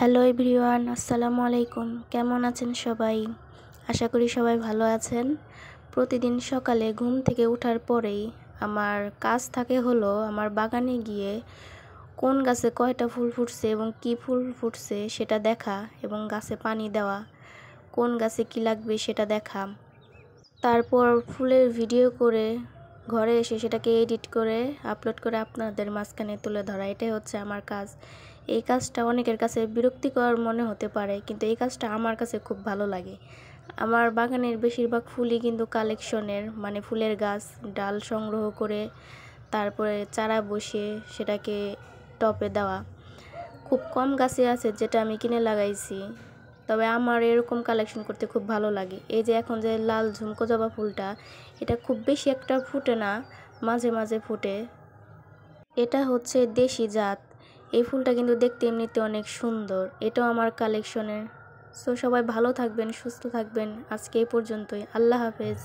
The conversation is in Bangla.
হ্যালো এভরিওয়ান, আসসালামু আলাইকুম। কেমন আছেন সবাই? আশা করি সবাই ভালো আছেন। প্রতিদিন সকালে ঘুম থেকে ওঠার পরেই আমার কাজ থাকে হলো আমার বাগানে গিয়ে কোন গাছে কয়টা ফুল ফুটছে এবং কি ফুল ফুটছে সেটা দেখা এবং গাছে পানি দেওয়া, কোন গাছে কি লাগবে সেটা দেখা। তারপর ফুলের ভিডিও করে ঘরে এসে সেটাকে এডিট করে আপলোড করে আপনাদের মাঝখানে তুলে ধরা, এটাই হচ্ছে আমার কাজ। এই কাজটা অনেকের কাছে বিরক্তিকর মনে হতে পারে, কিন্তু এই কাজটা আমার কাছে খুব ভালো লাগে। আমার বাগানের বেশিরভাগ ফুলই কিন্তু কালেকশনের, মানে ফুলের গাছ ডাল সংগ্রহ করে তারপরে চারা বসিয়ে সেটাকে টবে দেওয়া। খুব কম গাছে আছে যেটা আমি কিনে লাগাইছি, তবে আমার এরকম কালেকশন করতে খুব ভালো লাগে। এই যে এখন যে লাল ঝুমকো জবা ফুলটা, এটা খুব বেশি একটা ফুটে না, মাঝে মাঝে ফুটে। এটা হচ্ছে দেশি জাত। এই ফুলটা কিন্তু দেখতে এমনিতে অনেক সুন্দর, এটাও আমার কালেকশনের। সো সবাই ভালো থাকবেন, সুস্থ থাকবেন। আজকে এই পর্যন্তই। আল্লাহ হাফেজ।